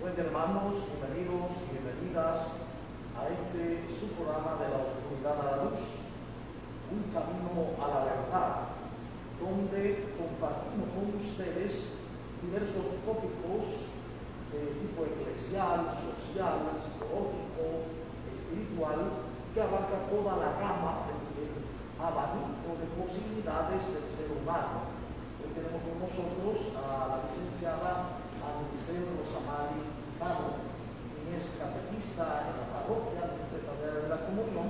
Buen hermanos, bienvenidos y bienvenidas a su programa de la oscuridad a la luz, un camino a la verdad, donde compartimos con ustedes diversos tópicos de tipo eclesial, social, psicológico, espiritual, que abarca toda la gama del abanico de posibilidades del ser humano. Hoy tenemos con nosotros a la licenciada Anicel Rosamari Cano, quien es catequista en la parroquia de la Comunión,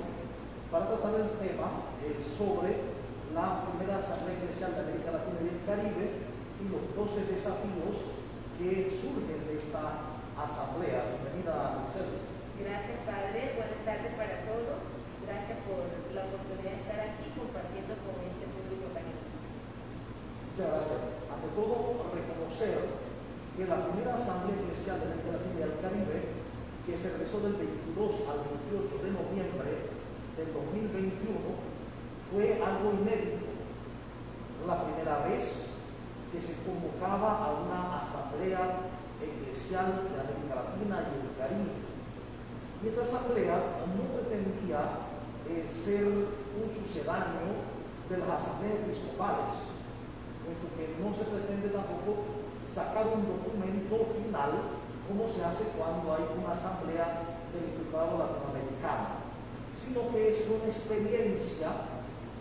para tratar el tema sobre la primera Asamblea Eclesial de América Latina y el Caribe y los 12 desafíos que surgen de esta asamblea. Bienvenida, Anicel. Gracias, Padre. Buenas tardes para todos. Gracias por la oportunidad de estar aquí compartiendo con este público tan hermoso. Muchas gracias. Ante todo, reconocer que la primera Asamblea Eclesial de América Latina y el Caribe, que se realizó del 22 al 28 de noviembre del 2021, fue algo inédito. La primera vez que se convocaba a una Asamblea Eclesial de América Latina y el Caribe. Y esta asamblea no pretendía ser un sucedáneo de las asambleas episcopales, puesto que no se pretende tampoco sacar un documento final como se hace cuando hay una asamblea del episcopado latinoamericano, sino que es una experiencia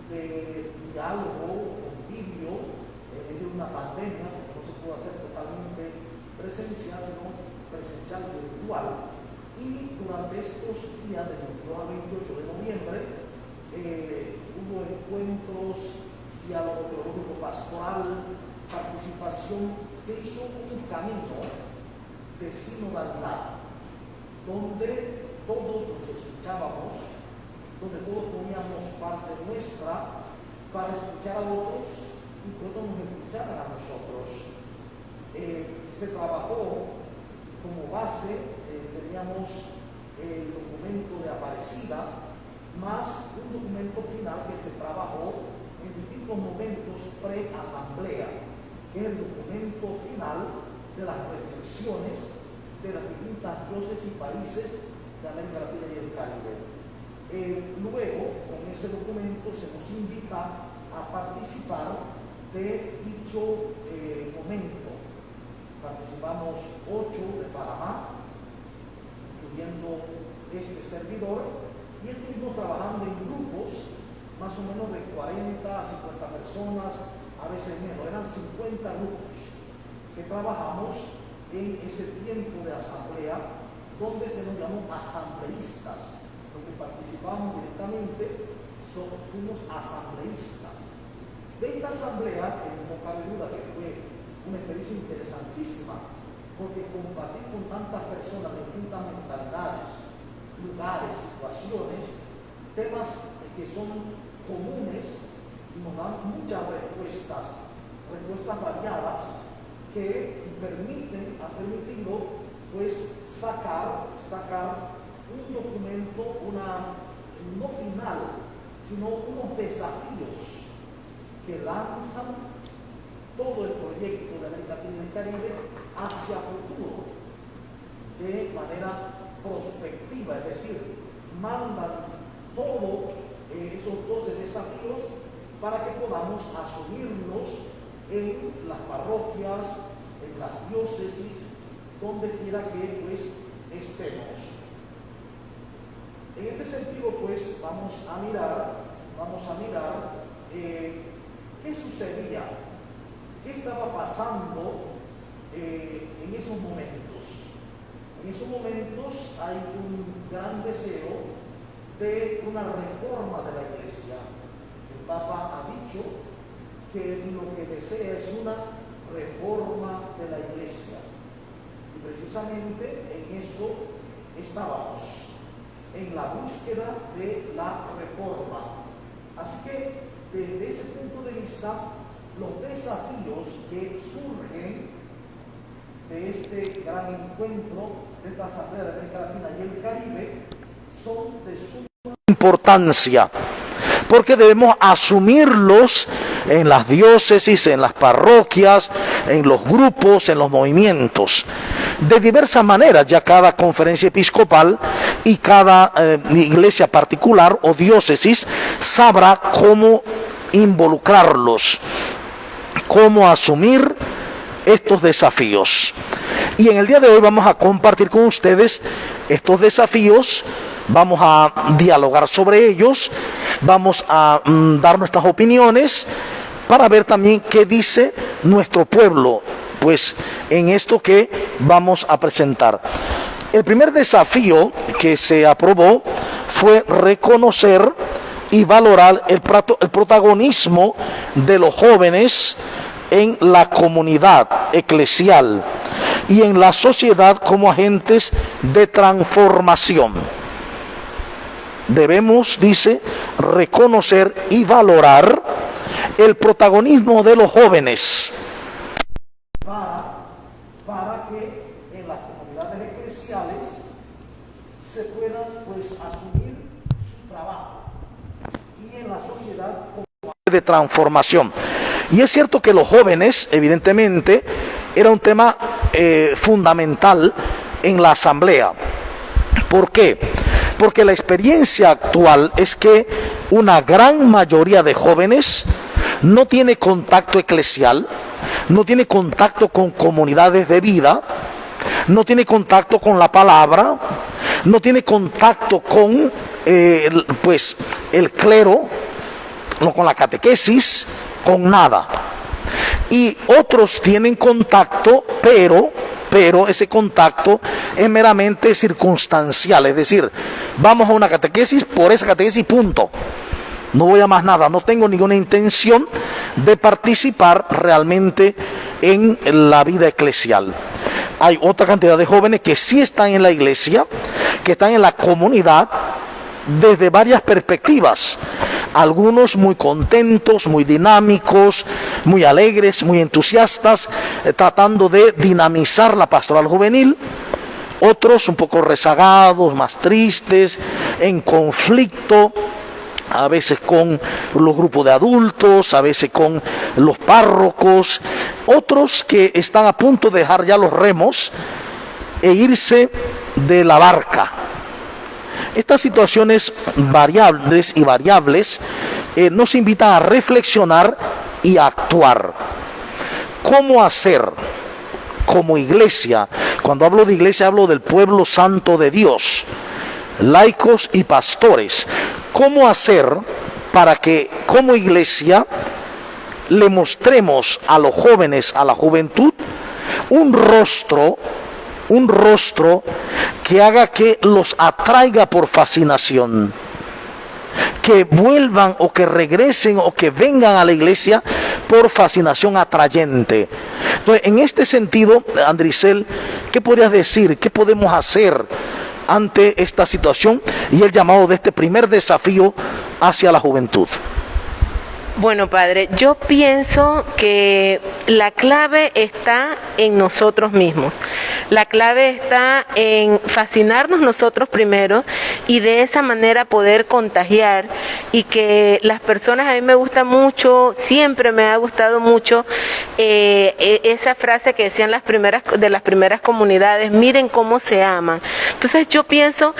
de diálogo, convivio, en medio de una pandemia, que no se puede hacer totalmente presencial, sino presencial virtual. Y durante estos días, del 22 al 28 de noviembre, hubo encuentros, diálogo teológico pastoral, participación. Se hizo un camino de sinodalidad, donde todos nos escuchábamos, donde todos poníamos parte nuestra para escuchar a otros y que otros nos escucharan a nosotros. Se trabajó como base, teníamos el documento de Aparecida, más un documento final que se trabajó en distintos momentos pre-asamblea, que es el documento final de las reflexiones de las distintas diócesis y países de América Latina y el Caribe. Luego, con ese documento se nos invita a participar de dicho momento. Participamos 8 de Panamá, incluyendo este servidor, y estuvimos trabajando en grupos, más o menos de 40 a 50 personas, a veces menos, eran 50 grupos que trabajamos en ese tiempo de asamblea, donde se nos llamó asambleístas. Los que participamos directamente fuimos asambleístas. De esta asamblea, no cabe duda que fue una experiencia interesantísima, porque compartir con tantas personas de distintas mentalidades, lugares, situaciones, temas que son comunes y nos dan muchas respuestas variadas que han permitido pues sacar un documento, no final, sino unos desafíos que lanzan todo el proyecto de América Latina y el Caribe hacia futuro de manera prospectiva, es decir, mandan todos esos 12 desafíos para que podamos asumirlos en las parroquias, en las diócesis, donde quiera que pues estemos. En este sentido, pues vamos a mirar qué sucedía, qué estaba pasando en esos momentos. En esos momentos hay un gran deseo de una reforma de la Iglesia. El Papa ha dicho que lo que desea es una reforma de la Iglesia. Y precisamente en eso estábamos, en la búsqueda de la reforma. Así que desde ese punto de vista, los desafíos que surgen de este gran encuentro de esta Asamblea de América Latina y el Caribe son de suma importancia, porque debemos asumirlos en las diócesis, en las parroquias, en los grupos, en los movimientos, de diversas maneras. Ya cada conferencia episcopal y cada iglesia particular o diócesis sabrá cómo involucrarlos, cómo asumir estos desafíos. Y en el día de hoy vamos a compartir con ustedes estos desafíos, vamos a dialogar sobre ellos, vamos a dar nuestras opiniones para ver también qué dice nuestro pueblo, pues en esto que vamos a presentar. El primer desafío que se aprobó fue reconocer y valorar el protagonismo de los jóvenes en la comunidad eclesial y en la sociedad como agentes de transformación. Debemos, dice, reconocer y valorar el protagonismo de los jóvenes para que en las comunidades eclesiales se puedan pues asumir su trabajo y en la sociedad como de transformación. Y es cierto que los jóvenes, evidentemente, era un tema fundamental en la asamblea. ¿Por qué? Porque la experiencia actual es que una gran mayoría de jóvenes no tiene contacto eclesial, no tiene contacto con comunidades de vida, no tiene contacto con la palabra, no tiene contacto con pues el clero, no con la catequesis, con nada. Y otros tienen contacto, pero ese contacto es meramente circunstancial, es decir, vamos a una catequesis por esa catequesis, punto. No voy a más nada, no tengo ninguna intención de participar realmente en la vida eclesial. Hay otra cantidad de jóvenes que sí están en la iglesia, que están en la comunidad desde varias perspectivas. Algunos muy contentos, muy dinámicos, muy alegres, muy entusiastas, tratando de dinamizar la pastoral juvenil. Otros un poco rezagados, más tristes, en conflicto, a veces con los grupos de adultos, a veces con los párrocos. Otros que están a punto de dejar ya los remos e irse de la barca. Estas situaciones variables nos invitan a reflexionar y a actuar. ¿Cómo hacer como iglesia? Cuando hablo de iglesia hablo del pueblo santo de Dios, laicos y pastores. ¿Cómo hacer para que como iglesia le mostremos a los jóvenes, a la juventud, un rostro que haga que los atraiga por fascinación, que vuelvan o que regresen o que vengan a la iglesia por fascinación atrayente? Entonces, en este sentido, Andricel, ¿qué podrías decir? ¿Qué podemos hacer ante esta situación y el llamado de este primer desafío hacia la juventud? Bueno, padre, yo pienso que la clave está en nosotros mismos. La clave está en fascinarnos nosotros primero y de esa manera poder contagiar y que las personas, a mí me gusta mucho, siempre me ha gustado mucho esa frase que decían las primeras comunidades: miren cómo se aman. Entonces yo pienso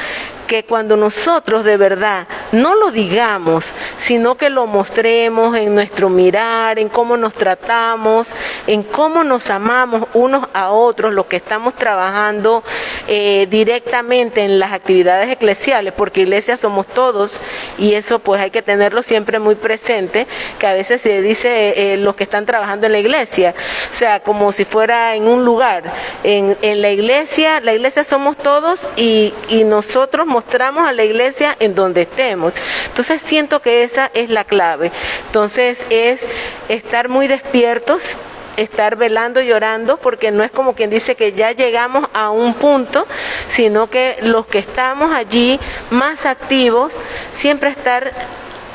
que cuando nosotros de verdad no lo digamos, sino que lo mostremos en nuestro mirar, en cómo nos tratamos, en cómo nos amamos unos a otros, los que estamos trabajando directamente en las actividades eclesiales, porque iglesia somos todos, y eso pues hay que tenerlo siempre muy presente, que a veces se dice los que están trabajando en la iglesia, o sea, como si fuera en un lugar. En la iglesia somos todos y nosotros mostramos a la iglesia en donde estemos. Entonces siento que esa es la clave. Entonces es estar muy despiertos, estar velando y orando, porque no es como quien dice que ya llegamos a un punto, sino que los que estamos allí más activos, siempre estar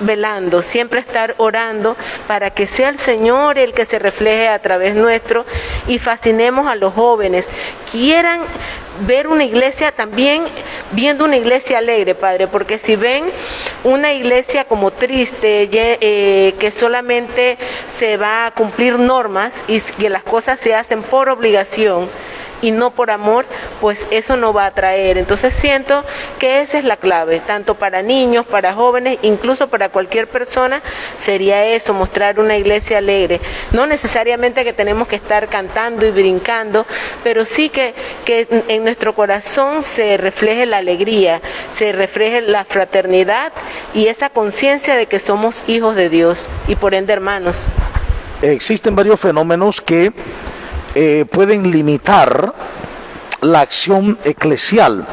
velando, siempre estar orando para que sea el Señor el que se refleje a través nuestro y fascinemos a los jóvenes. Quieran ver una iglesia también, viendo una iglesia alegre, Padre, porque si ven una iglesia como triste, que solamente se va a cumplir normas y que las cosas se hacen por obligación y no por amor, pues eso no va a atraer. Entonces siento que esa es la clave, tanto para niños, para jóvenes, incluso para cualquier persona, sería eso, mostrar una iglesia alegre. No necesariamente que tenemos que estar cantando y brincando, pero sí que en nuestro corazón se refleje la alegría, se refleje la fraternidad y esa conciencia de que somos hijos de Dios y por ende hermanos. Existen varios fenómenos que pueden limitar la acción eclesial.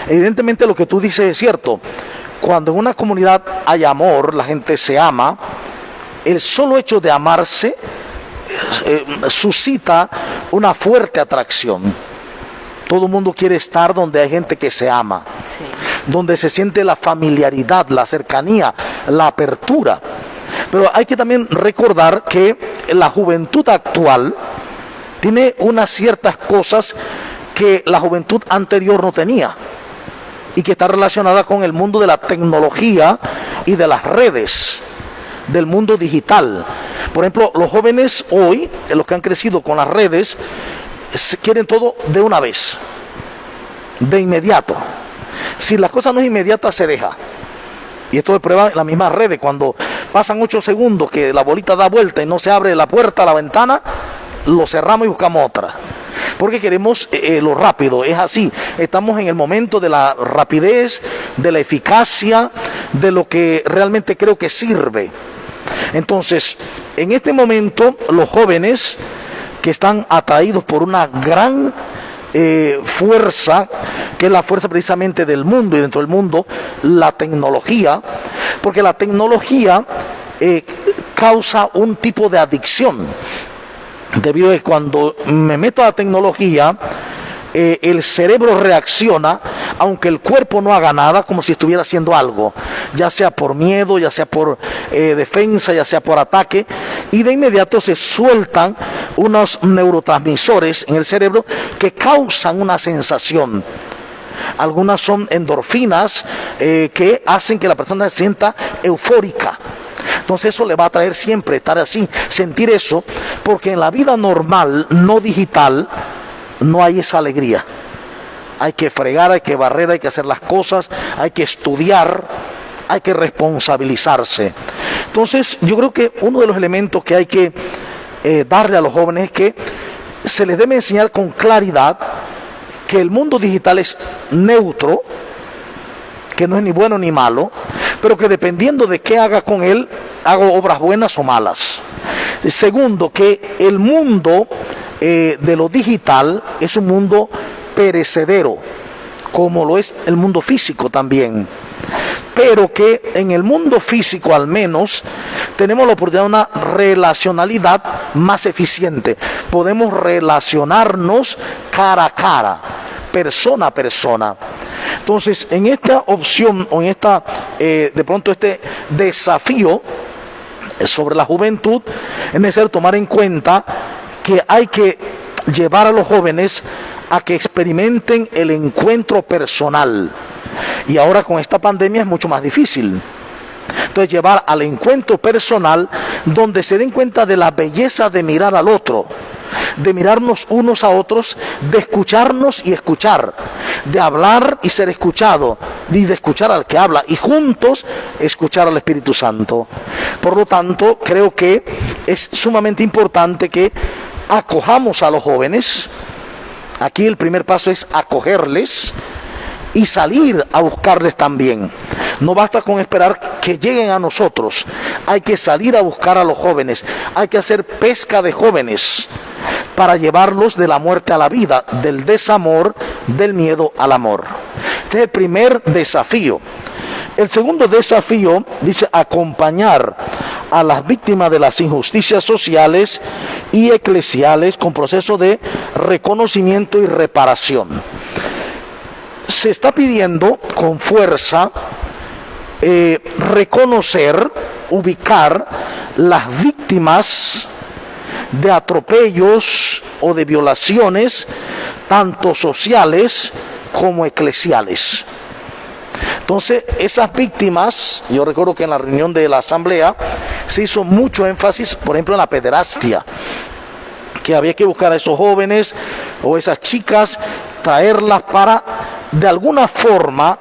Evidentemente lo que tú dices es cierto. Cuando en una comunidad hay amor, la gente se ama, el solo hecho de amarse suscita una fuerte atracción. Todo el mundo quiere estar donde hay gente que se ama, sí, donde se siente la familiaridad, la cercanía, la apertura. Pero hay que también recordar que la juventud actual tiene unas ciertas cosas que la juventud anterior no tenía y que está relacionada con el mundo de la tecnología y de las redes, del mundo digital. Por ejemplo, los jóvenes hoy, los que han crecido con las redes, quieren todo de una vez, de inmediato. Si la cosa no es inmediata, se deja. Y esto es prueba en las mismas redes. Cuando pasan 8 segundos que la bolita da vuelta y no se abre la puerta, la ventana, lo cerramos y buscamos otra. Porque queremos lo rápido. Es así. Estamos en el momento de la rapidez, de la eficacia, de lo que realmente creo que sirve. Entonces, en este momento, los jóvenes que están atraídos por una gran fuerza, que es la fuerza precisamente del mundo, y dentro del mundo la tecnología, porque la tecnología causa un tipo de adicción, debido a que cuando me meto a la tecnología, el cerebro reacciona, aunque el cuerpo no haga nada, como si estuviera haciendo algo, ya sea por miedo, ya sea por defensa, ya sea por ataque, y de inmediato se sueltan unos neurotransmisores en el cerebro que causan una sensación. Algunas son endorfinas que hacen que la persona se sienta eufórica. Entonces eso le va a traer siempre estar así, sentir eso, porque en la vida normal, no digital, no hay esa alegría. Hay que fregar, hay que barrer, hay que hacer las cosas, hay que estudiar, hay que responsabilizarse. Entonces yo creo que uno de los elementos que hay que darle a los jóvenes es que se les debe enseñar con claridad que el mundo digital es neutro, que no es ni bueno ni malo, pero que dependiendo de qué haga con él, hago obras buenas o malas. Segundo, que el mundo de lo digital es un mundo perecedero, como lo es el mundo físico también, pero que en el mundo físico al menos tenemos la oportunidad de una relacionalidad más eficiente. Podemos relacionarnos cara a cara, persona a persona. Entonces, en esta opción o en esta, de pronto este desafío sobre la juventud, es necesario tomar en cuenta que hay que llevar a los jóvenes a que experimenten el encuentro personal. Y ahora con esta pandemia es mucho más difícil. Entonces llevar al encuentro personal donde se den cuenta de la belleza de mirar al otro, de mirarnos unos a otros, de escucharnos y escuchar, de hablar y ser escuchado, y de escuchar al que habla, y juntos escuchar al Espíritu Santo. Por lo tanto, creo que es sumamente importante que acojamos a los jóvenes. Aquí el primer paso es acogerles y salir a buscarles también. No basta con esperar que lleguen a nosotros, hay que salir a buscar a los jóvenes, hay que hacer pesca de jóvenes para llevarlos de la muerte a la vida, del desamor, del miedo al amor. Este es el primer desafío. El segundo desafío dice acompañar a las víctimas de las injusticias sociales y eclesiales con proceso de reconocimiento y reparación. Se está pidiendo con fuerza reconocer, ubicar las víctimas de atropellos o de violaciones, tanto sociales como eclesiales. Entonces, esas víctimas, yo recuerdo que en la reunión de la asamblea se hizo mucho énfasis, por ejemplo, en la pederastia, que había que buscar a esos jóvenes o esas chicas, traerlas para, de alguna forma,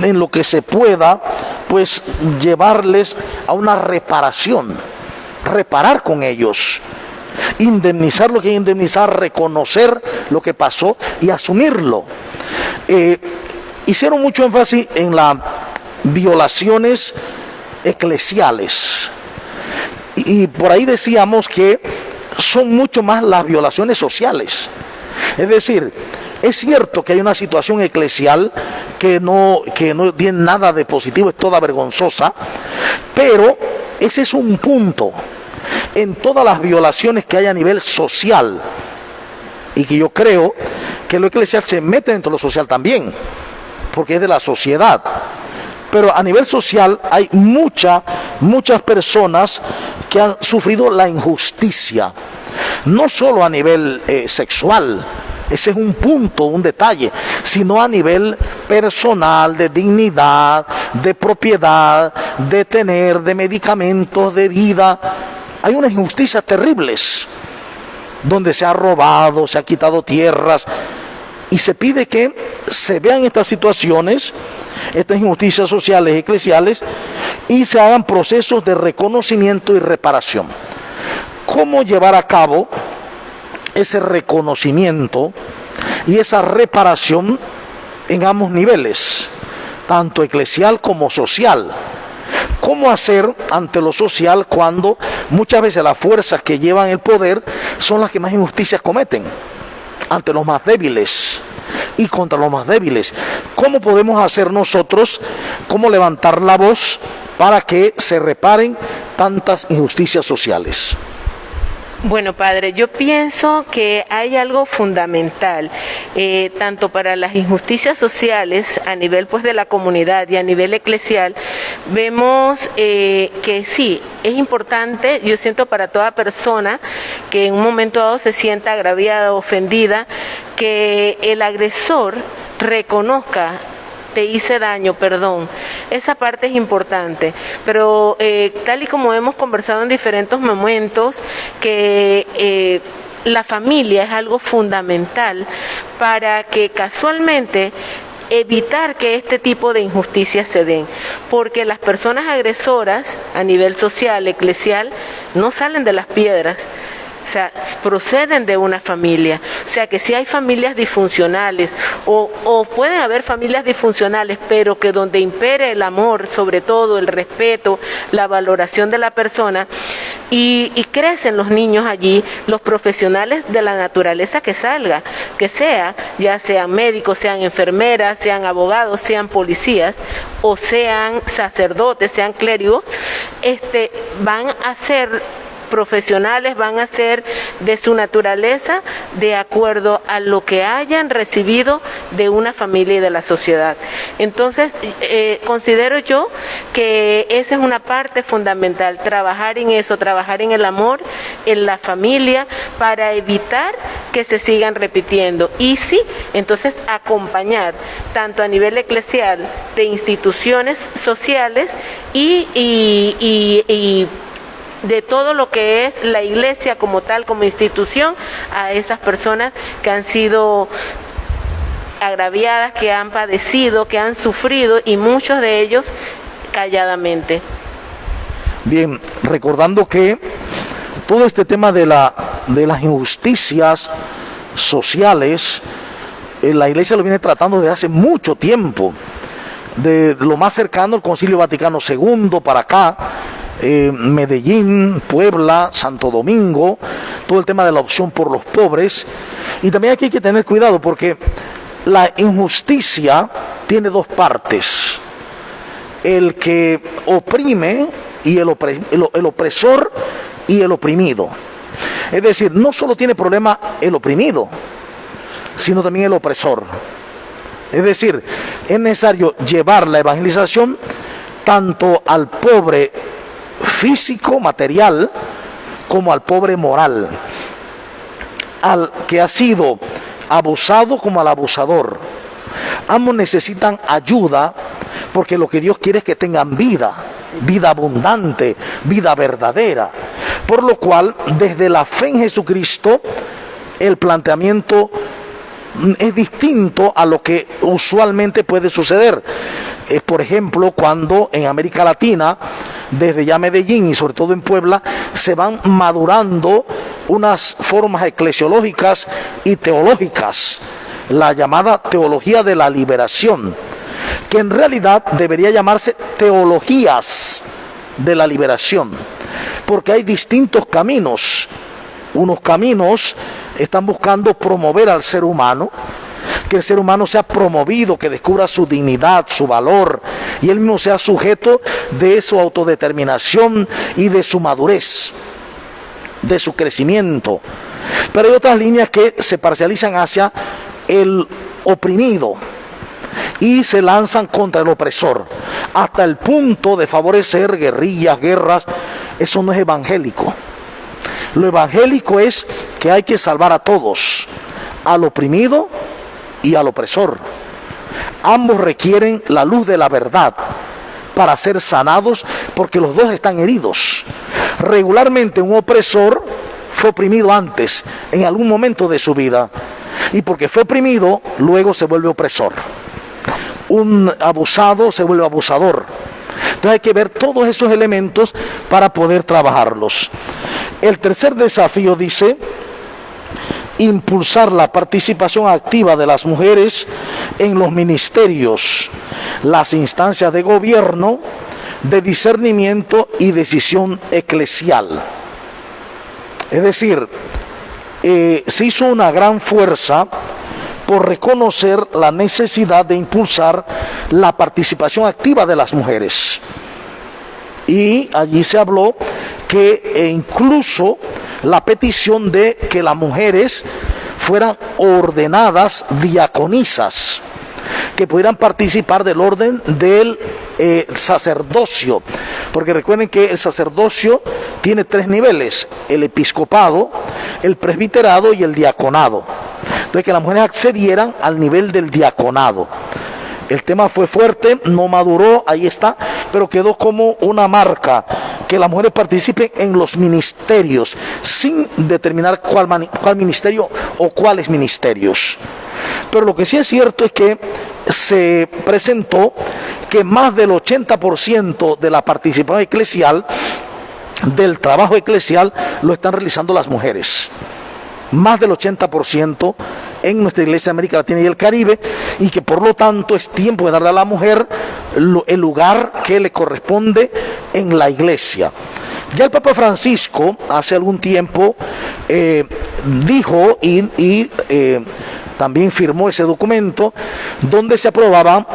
en lo que se pueda, pues llevarles a una reparación, reparar con ellos, indemnizar lo que hay que indemnizar, reconocer lo que pasó y asumirlo. Hicieron mucho énfasis en las violaciones eclesiales y por ahí decíamos que son mucho más las violaciones sociales. Es decir, es cierto que hay una situación eclesial que no tiene nada de positivo, es toda vergonzosa, pero ese es un punto en todas las violaciones que hay a nivel social, y que yo creo que lo eclesial se mete dentro de lo social también, porque es de la sociedad. Pero a nivel social hay muchas personas que han sufrido la injusticia, no solo a nivel sexual, ese es un punto, un detalle, sino a nivel personal, de dignidad, de propiedad, de tener, de medicamentos, de vida. Hay unas injusticias terribles, donde se ha robado, se ha quitado tierras, y se pide que se vean estas situaciones, estas injusticias sociales y eclesiales, y se hagan procesos de reconocimiento y reparación. ¿Cómo llevar a cabo ese reconocimiento y esa reparación en ambos niveles, tanto eclesial como social? ¿Cómo hacer ante lo social cuando muchas veces las fuerzas que llevan el poder son las que más injusticias cometen ante los más débiles y contra los más débiles? ¿Cómo podemos hacer nosotros, cómo levantar la voz para que se reparen tantas injusticias sociales? Bueno, padre, yo pienso que hay algo fundamental, tanto para las injusticias sociales a nivel pues de la comunidad y a nivel eclesial. Vemos que sí, es importante, yo siento para toda persona que en un momento dado se sienta agraviada o ofendida, que el agresor reconozca: te hice daño, perdón. Esa parte es importante, pero tal y como hemos conversado en diferentes momentos, que la familia es algo fundamental para que casualmente evitar que este tipo de injusticias se den, porque las personas agresoras a nivel social, eclesial, no salen de las piedras. O sea, proceden de una familia. O sea, que si hay familias disfuncionales o pueden haber familias disfuncionales, pero que donde impere el amor, sobre todo el respeto, la valoración de la persona, y crecen los niños allí, los profesionales de la naturaleza que salga, que sea, ya sean médicos, sean enfermeras, sean abogados, sean policías, o sean sacerdotes, sean clérigos, van a ser profesionales, van a ser de su naturaleza de acuerdo a lo que hayan recibido de una familia y de la sociedad. Entonces, considero yo que esa es una parte fundamental, trabajar en eso, trabajar en el amor, en la familia, para evitar que se sigan repitiendo. Y sí, entonces acompañar, tanto a nivel eclesial, de instituciones sociales y de todo lo que es la iglesia como tal, como institución, a esas personas que han sido agraviadas, que han padecido, que han sufrido, y muchos de ellos calladamente. Bien, recordando que todo este tema de las injusticias sociales, la iglesia lo viene tratando desde hace mucho tiempo, de lo más cercano al Concilio Vaticano II para acá, Medellín, Puebla, Santo Domingo, todo el tema de la opción por los pobres. Y también aquí hay que tener cuidado, porque la injusticia tiene dos partes: el que oprime y el opresor y el oprimido. Es decir, no solo tiene problema el oprimido, sino también el opresor. Es decir, es necesario llevar la evangelización tanto al pobre físico, material, como al pobre moral, al que ha sido abusado como al abusador. Ambos necesitan ayuda porque lo que Dios quiere es que tengan vida, vida abundante, vida verdadera. Por lo cual, desde la fe en Jesucristo, el planteamiento es distinto a lo que usualmente puede suceder. Por ejemplo, cuando en América Latina, desde ya Medellín y sobre todo en Puebla, se van madurando unas formas eclesiológicas y teológicas, la llamada teología de la liberación, que en realidad debería llamarse teologías de la liberación, porque hay distintos caminos. Unos caminos están buscando promover al ser humano, que el ser humano sea promovido, que descubra su dignidad, su valor, y él mismo sea sujeto de su autodeterminación y de su madurez, de su crecimiento. Pero hay otras líneas que se parcializan hacia el oprimido y se lanzan contra el opresor, hasta el punto de favorecer guerrillas, guerras. Eso no es evangélico. Lo evangélico es que hay que salvar a todos, al oprimido y al opresor. Ambos requieren la luz de la verdad para ser sanados, porque los dos están heridos. Regularmente un opresor fue oprimido antes, en algún momento de su vida, y porque fue oprimido, luego se vuelve opresor. Un abusado se vuelve abusador. Entonces hay que ver todos esos elementos para poder trabajarlos. El tercer desafío dice: impulsar la participación activa de las mujeres en los ministerios, las instancias de gobierno, de discernimiento y decisión eclesial. Es decir, se hizo una gran fuerza por reconocer la necesidad de impulsar la participación activa de las mujeres. Y allí se habló que incluso la petición de que las mujeres fueran ordenadas diaconisas, que pudieran participar del orden del sacerdocio, porque recuerden que el sacerdocio tiene 3 niveles: el episcopado, el presbiterado y el diaconado. Entonces, que las mujeres accedieran al nivel del diaconado. El tema fue fuerte, no maduró, ahí está, pero quedó como una marca, que las mujeres participen en los ministerios, sin determinar cuál ministerio o cuáles ministerios. Pero lo que sí es cierto es que se presentó que más del 80% de la participación eclesial, del trabajo eclesial, lo están realizando las mujeres. Más del 80% en nuestra iglesia de América Latina y el Caribe, y que por lo tanto es tiempo de darle a la mujer el lugar que le corresponde en la iglesia. Ya el Papa Francisco hace algún tiempo dijo y también firmó ese documento donde se aprobaba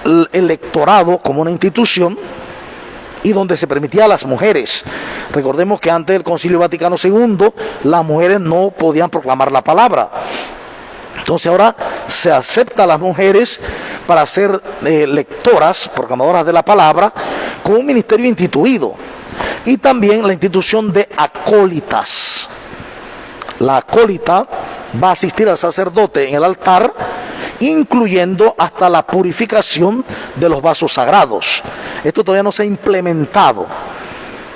el electorado como una institución y donde se permitía a las mujeres. Recordemos que antes del Concilio Vaticano II las mujeres no podían proclamar la palabra. Entonces ahora se acepta a las mujeres para ser lectoras, proclamadoras de la palabra, con un ministerio instituido. Y también la institución de acólitas. La acólita va a asistir al sacerdote en el altar, incluyendo hasta la purificación de los vasos sagrados. Esto todavía no se ha implementado.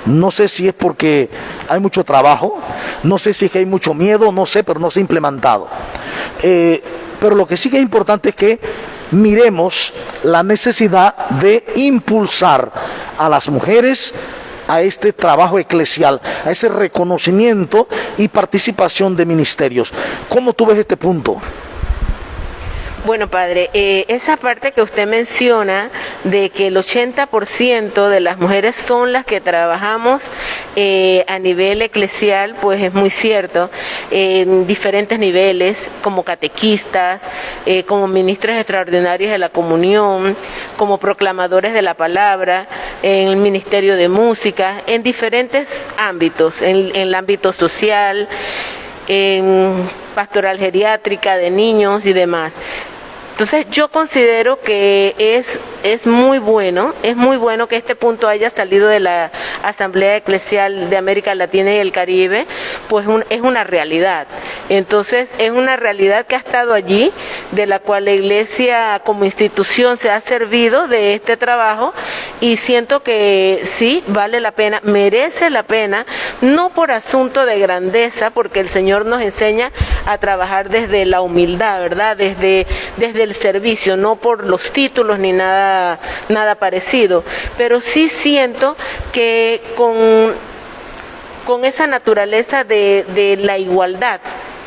No sé si es porque hay mucho trabajo, no sé si es que hay mucho miedo, no sé, pero no se ha implementado. Pero lo que sí que es importante es que miremos la necesidad de impulsar a las mujeres a este trabajo eclesial, a ese reconocimiento y participación de ministerios. ¿Cómo tú ves este punto? Bueno, padre, esa parte que usted menciona de que el 80% de las mujeres son las que trabajamos a nivel eclesial, pues es muy cierto, en diferentes niveles, como catequistas, como ministros extraordinarios de la comunión, como proclamadores de la palabra, en el ministerio de música, en diferentes ámbitos, en el ámbito social, en pastoral geriátrica de niños y demás. Entonces yo considero que es muy bueno que este punto haya salido de la Asamblea Eclesial de América Latina y el Caribe, pues es una realidad. Entonces es una realidad que ha estado allí, de la cual la iglesia como institución se ha servido de este trabajo, y siento que sí, vale la pena, merece la pena, no por asunto de grandeza, porque el Señor nos enseña a trabajar desde la humildad, ¿verdad? Desde el servicio, no por los títulos ni nada parecido, pero sí siento que con esa naturaleza de la igualdad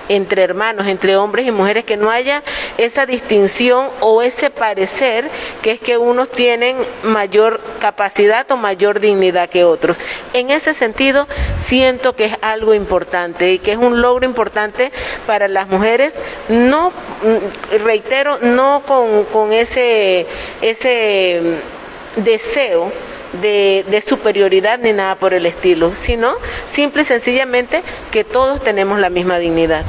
entre hermanos, entre hombres y mujeres, que no haya esa distinción o ese parecer que es que unos tienen mayor capacidad o mayor dignidad que otros. En ese sentido, siento que es algo importante y que es un logro importante para las mujeres, no, reitero, no con ese deseo de superioridad ni nada por el estilo, sino simple y sencillamente que todos tenemos la misma dignidad.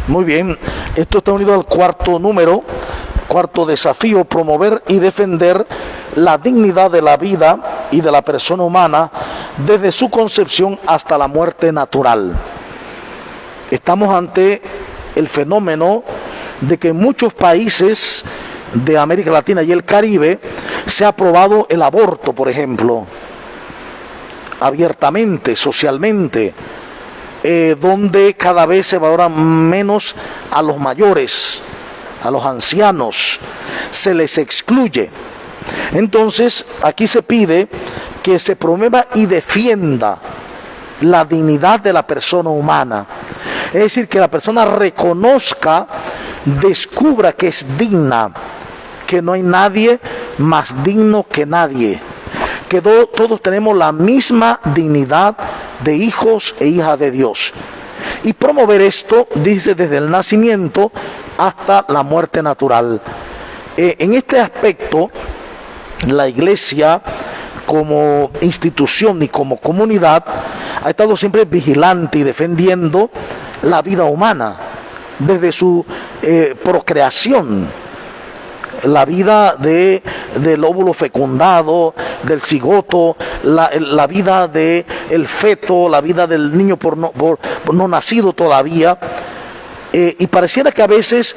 Muy bien, esto está unido al cuarto desafío: promover y defender la dignidad de la vida y de la persona humana desde su concepción hasta la muerte natural. Estamos ante el fenómeno de que en muchos países de América Latina y el Caribe se ha aprobado el aborto, por ejemplo, abiertamente, socialmente, donde cada vez se valora menos a los mayores, a los ancianos, se les excluye. Entonces, aquí se pide que se promueva y defienda la dignidad de la persona humana. Es decir, que la persona reconozca, descubra que es digna, que no hay nadie más digno que nadie, que todos tenemos la misma dignidad de hijos e hijas de Dios. Y promover esto, dice, desde el nacimiento hasta la muerte natural. En este aspecto, la Iglesia como institución y como comunidad ha estado siempre vigilante y defendiendo la vida humana desde su procreación, la vida del óvulo fecundado, del cigoto, la vida del feto, la vida del niño por no nacido todavía. Y pareciera que a veces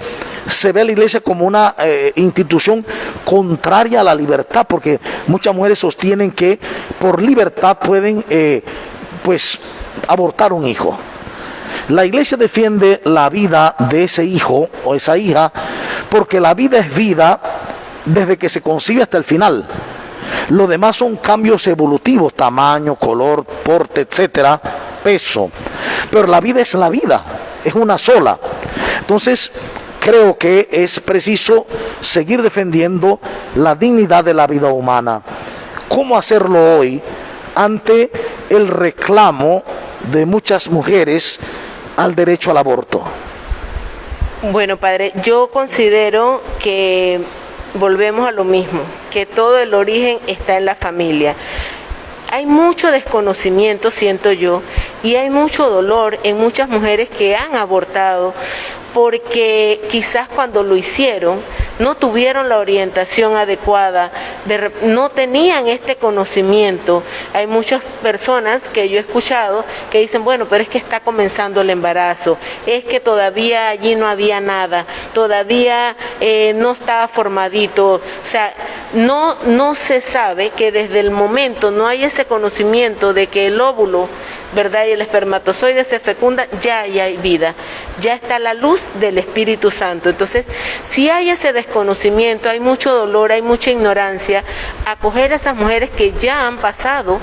se ve a la Iglesia como una institución contraria a la libertad, porque muchas mujeres sostienen que por libertad pueden abortar un hijo. La Iglesia defiende la vida de ese hijo o esa hija, porque la vida es vida desde que se concibe hasta el final. Lo demás son cambios evolutivos: tamaño, color, porte, etcétera, peso. Pero la vida es la vida, es una sola. Entonces, creo que es preciso seguir defendiendo la dignidad de la vida humana. ¿Cómo hacerlo hoy ante el reclamo de muchas mujeres al derecho al aborto? Bueno, padre, yo considero que volvemos a lo mismo, que todo el origen está en la familia. Hay mucho desconocimiento, siento yo, y hay mucho dolor en muchas mujeres que han abortado, porque quizás cuando lo hicieron no tuvieron la orientación adecuada, no tenían este conocimiento. Hay muchas personas que yo he escuchado que dicen, bueno, pero es que está comenzando el embarazo, es que todavía allí no había nada, todavía no estaba formadito. O sea, no se sabe que desde el momento no hay ese conocimiento de que el óvulo, ¿verdad?, y el espermatozoide se fecunda, ya hay vida, ya está la luz del Espíritu Santo. Entonces, si hay ese desconocimiento, hay mucho dolor, hay mucha ignorancia, acoger a esas mujeres que ya han pasado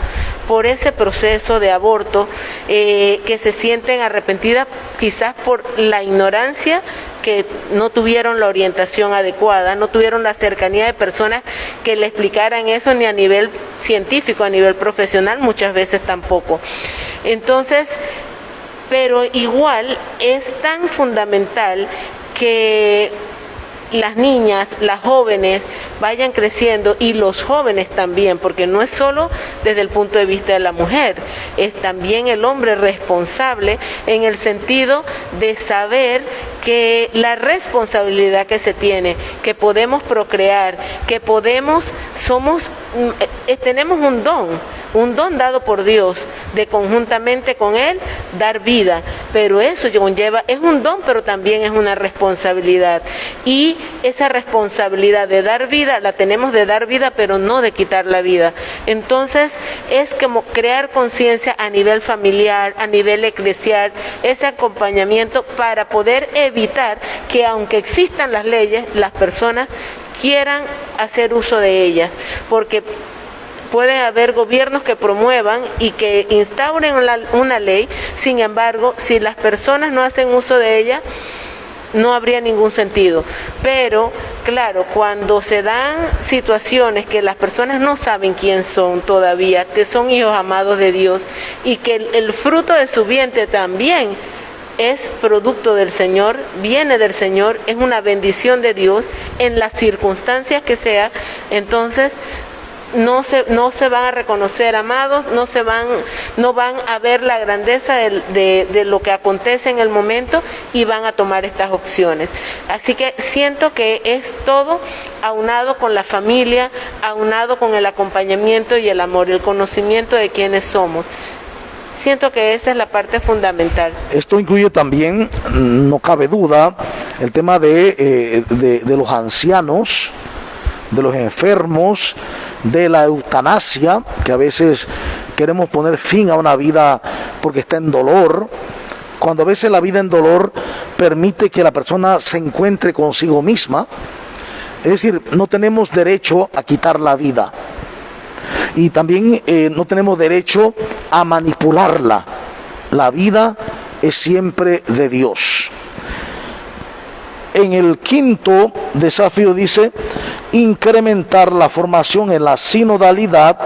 por ese proceso de aborto, que se sienten arrepentidas quizás por la ignorancia, que no tuvieron la orientación adecuada, no tuvieron la cercanía de personas que le explicaran eso, ni a nivel científico, a nivel profesional, muchas veces tampoco. Entonces, pero igual es tan fundamental que las niñas, las jóvenes vayan creciendo, y los jóvenes también, porque no es solo desde el punto de vista de la mujer, es también el hombre responsable, en el sentido de saber que la responsabilidad que se tiene, que podemos procrear, que somos tenemos un don dado por Dios de conjuntamente con Él dar vida, pero eso conlleva, es un don, pero también es una responsabilidad, y esa responsabilidad de dar vida, la tenemos de dar vida, pero no de quitar la vida. Entonces es como crear conciencia a nivel familiar, a nivel eclesial, ese acompañamiento para poder evitar que, aunque existan las leyes, las personas quieran hacer uso de ellas, porque puede haber gobiernos que promuevan y que instauren una ley. Sin embargo, si las personas no hacen uso de ella, no habría ningún sentido. Pero, claro, cuando se dan situaciones que las personas no saben quién son todavía, que son hijos amados de Dios, y que el fruto de su vientre también es producto del Señor, viene del Señor, es una bendición de Dios en las circunstancias que sea, entonces no se van a reconocer amados, no van a ver la grandeza de lo que acontece en el momento, y van a tomar estas opciones. Así que siento que es todo aunado con la familia, aunado con el acompañamiento y el amor, el conocimiento de quiénes somos. Siento que esa es la parte fundamental. Esto incluye también, no cabe duda, el tema de los ancianos, de los enfermos, de la eutanasia, que a veces queremos poner fin a una vida porque está en dolor, cuando a veces la vida en dolor permite que la persona se encuentre consigo misma. Es decir, no tenemos derecho a quitar la vida. Y también no tenemos derecho a manipularla. La vida es siempre de Dios. En el quinto desafío dice, incrementar la formación en la sinodalidad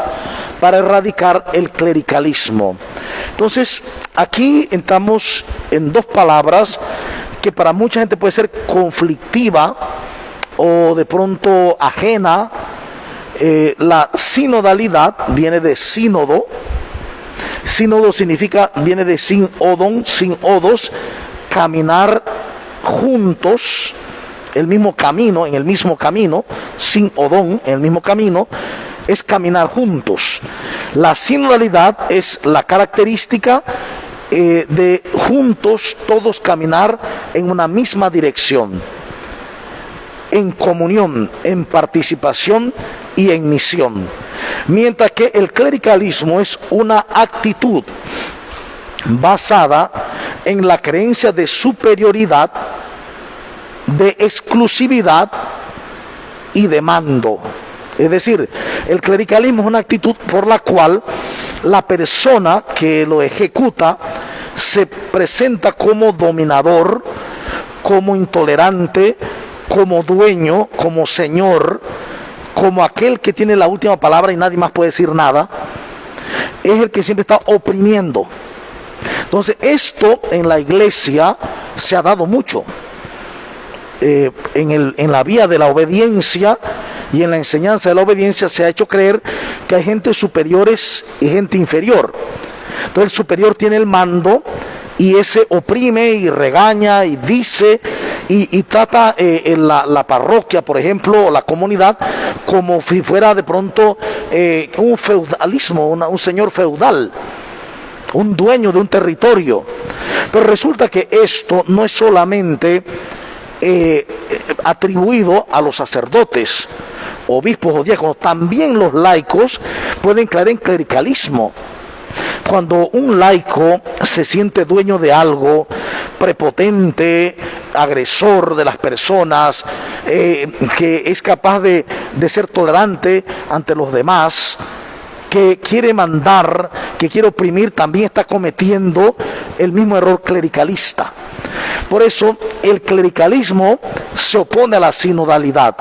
para erradicar el clericalismo. Entonces, aquí entramos en dos palabras que para mucha gente puede ser conflictiva o de pronto ajena. La sinodalidad viene de sínodo. Sínodo viene de sin odos, caminar juntos, el mismo camino, en el mismo camino, sin odón, en el mismo camino, es caminar juntos. La sinodalidad es la característica de juntos todos caminar en una misma dirección, en comunión, en participación y en misión. Mientras que el clericalismo es una actitud basada en la creencia de superioridad, de exclusividad y de mando. Es decir, el clericalismo es una actitud por la cual la persona que lo ejecuta se presenta como dominador, como intolerante, como dueño, como señor, como aquel que tiene la última palabra y nadie más puede decir nada. Es el que siempre está oprimiendo. Entonces, esto en la iglesia se ha dado mucho. En la vía de la obediencia y en la enseñanza de la obediencia se ha hecho creer que hay gente superiores y gente inferior. Entonces el superior tiene el mando y ese oprime y regaña y dice y trata la parroquia, por ejemplo, o la comunidad, como si fuera de pronto un feudalismo, un señor feudal, un dueño de un territorio. Pero resulta que esto no es solamente atribuido a los sacerdotes, obispos o diáconos, también los laicos pueden caer en clericalismo. Cuando un laico se siente dueño de algo, prepotente, agresor de las personas, que es capaz de ser tolerante ante los demás, que quiere mandar, que quiere oprimir, también está cometiendo el mismo error clericalista. Por eso el clericalismo se opone a la sinodalidad,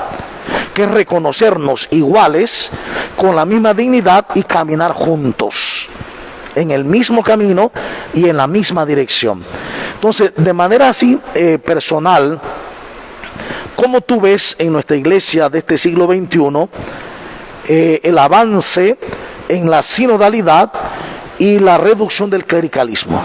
que es reconocernos iguales, con la misma dignidad y caminar juntos, en el mismo camino y en la misma dirección. Entonces, de manera así personal, ¿cómo tú ves en nuestra iglesia de este siglo XXI el avance en la sinodalidad y la reducción del clericalismo?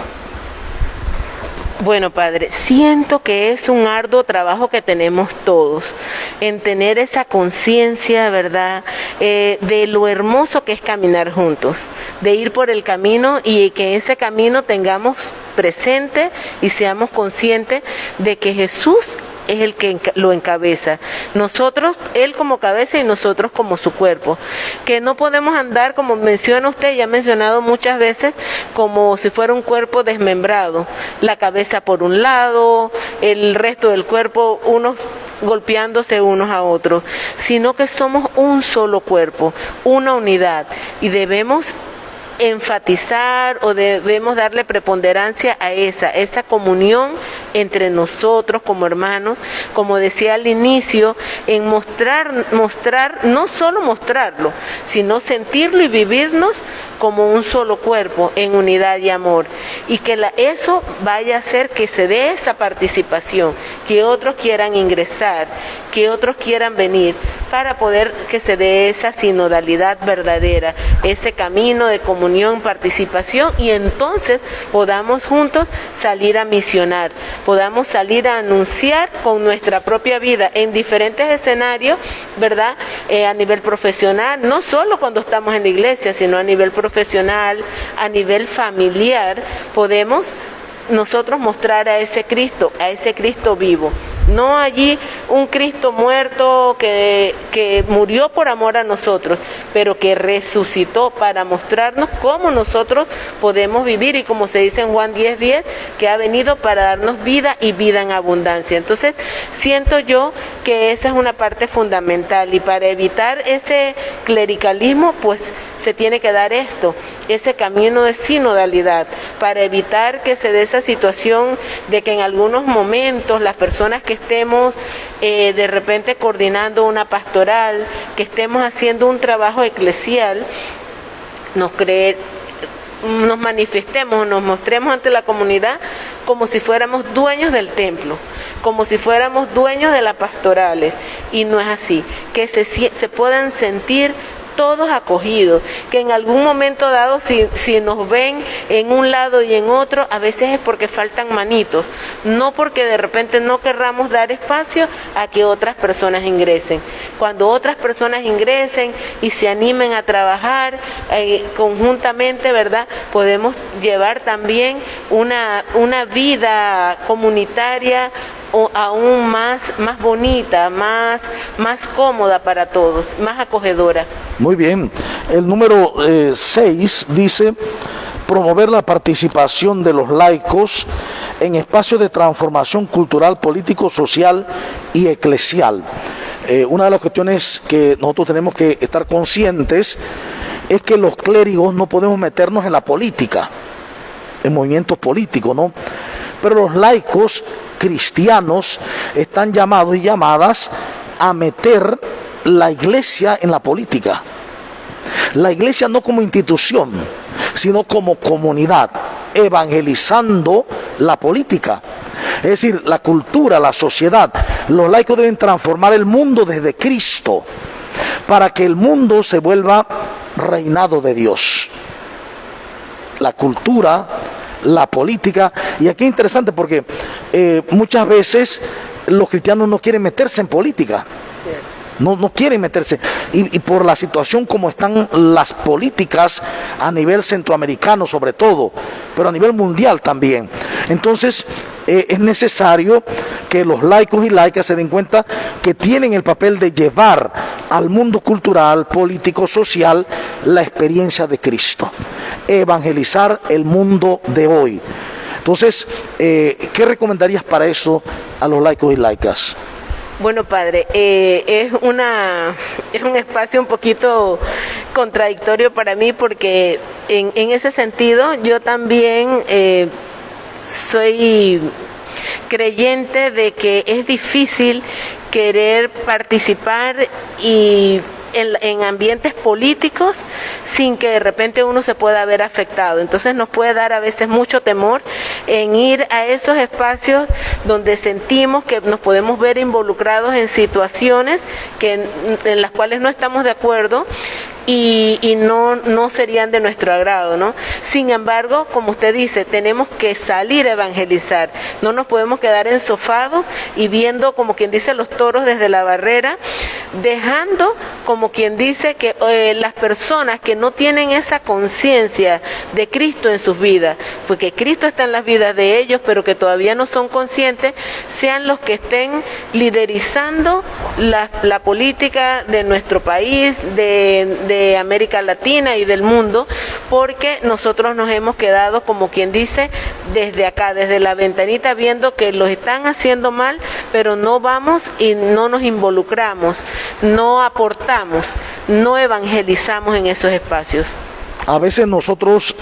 Bueno, Padre, siento que es un arduo trabajo que tenemos todos, en tener esa conciencia, ¿verdad?, de lo hermoso que es caminar juntos, de ir por el camino y que en ese camino tengamos presente y seamos conscientes de que Jesús es el que lo encabeza. Nosotros, Él como cabeza y nosotros como su cuerpo. Que no podemos andar, como menciona usted, ya ha mencionado muchas veces, como si fuera un cuerpo desmembrado. La cabeza por un lado, el resto del cuerpo, unos golpeándose unos a otros. Sino que somos un solo cuerpo, una unidad. Y debemos enfatizar o debemos darle preponderancia a esa comunión entre nosotros como hermanos, como decía al inicio, en mostrar, no solo mostrarlo, sino sentirlo y vivirnos como un solo cuerpo, en unidad y amor, y que eso vaya a hacer que se dé esa participación, que otros quieran ingresar, que otros quieran venir, para poder que se dé esa sinodalidad verdadera, ese camino de comunión, participación, y entonces podamos juntos salir a misionar, podamos salir a anunciar con nuestra propia vida en diferentes escenarios, ¿verdad? A nivel profesional, no solo cuando estamos en la iglesia, sino a nivel profesional, a nivel familiar, podemos nosotros mostrar a ese Cristo vivo. No allí un Cristo muerto que murió por amor a nosotros, pero que resucitó para mostrarnos cómo nosotros podemos vivir, y como se dice en Juan 10:10, que ha venido para darnos vida y vida en abundancia. Entonces, siento yo que esa es una parte fundamental, y para evitar ese clericalismo, pues se tiene que dar ese camino de sinodalidad, para evitar que se dé esa situación de que en algunos momentos las personas que estemos de repente coordinando una pastoral, que estemos haciendo un trabajo eclesial, nos manifestemos, nos mostremos ante la comunidad como si fuéramos dueños del templo, como si fuéramos dueños de las pastorales, y no es así, que se puedan sentir todos acogidos, que en algún momento dado si nos ven en un lado y en otro, a veces es porque faltan manitos, no porque de repente no querramos dar espacio a que otras personas ingresen. Cuando otras personas ingresen y se animen a trabajar conjuntamente, ¿verdad?, podemos llevar también una vida comunitaria aún más bonita, más cómoda para todos, más acogedora. Muy bien. El número 6 dice: promover la participación de los laicos en espacios de transformación cultural, político, social y eclesial. Una de las cuestiones que nosotros tenemos que estar conscientes es que los clérigos no podemos meternos en la política, en movimientos políticos, ¿no? Pero los laicos cristianos están llamados y llamadas a meter la iglesia en la política. La iglesia no como institución, sino como comunidad, evangelizando la política. Es decir, la cultura, la sociedad. Los laicos deben transformar el mundo desde Cristo, para que el mundo se vuelva reinado de Dios. La cultura, la política, y aquí es interesante porque muchas veces los cristianos no quieren meterse en política, no quieren meterse, y por la situación como están las políticas a nivel centroamericano sobre todo, pero a nivel mundial también. Entonces es necesario que los laicos y laicas se den cuenta que tienen el papel de llevar al mundo cultural, político, social, la experiencia de Cristo, evangelizar el mundo de hoy. Entonces, ¿qué recomendarías para eso a los laicos y laicas? Bueno, Padre, es un espacio un poquito contradictorio para mí, porque en ese sentido yo también soy creyente de que es difícil querer participar en ambientes políticos sin que de repente uno se pueda ver afectado. Entonces nos puede dar a veces mucho temor en ir a esos espacios donde sentimos que nos podemos ver involucrados en situaciones en las cuales no estamos de acuerdo, y no serían de nuestro agrado, ¿no? Sin embargo, como usted dice, tenemos que salir a evangelizar. No nos podemos quedar ensofados y viendo, como quien dice, los toros desde la barrera, dejando, como quien dice, que las personas que no tienen esa conciencia de Cristo en sus vidas, porque Cristo está en las vidas de ellos, pero que todavía no son conscientes, sean los que estén liderizando la política de nuestro país, de América Latina y del mundo, porque nosotros nos hemos quedado, como quien dice, desde acá, desde la ventanita, viendo que los están haciendo mal, pero no vamos y no nos involucramos, no aportamos, no evangelizamos en esos espacios. A veces nosotros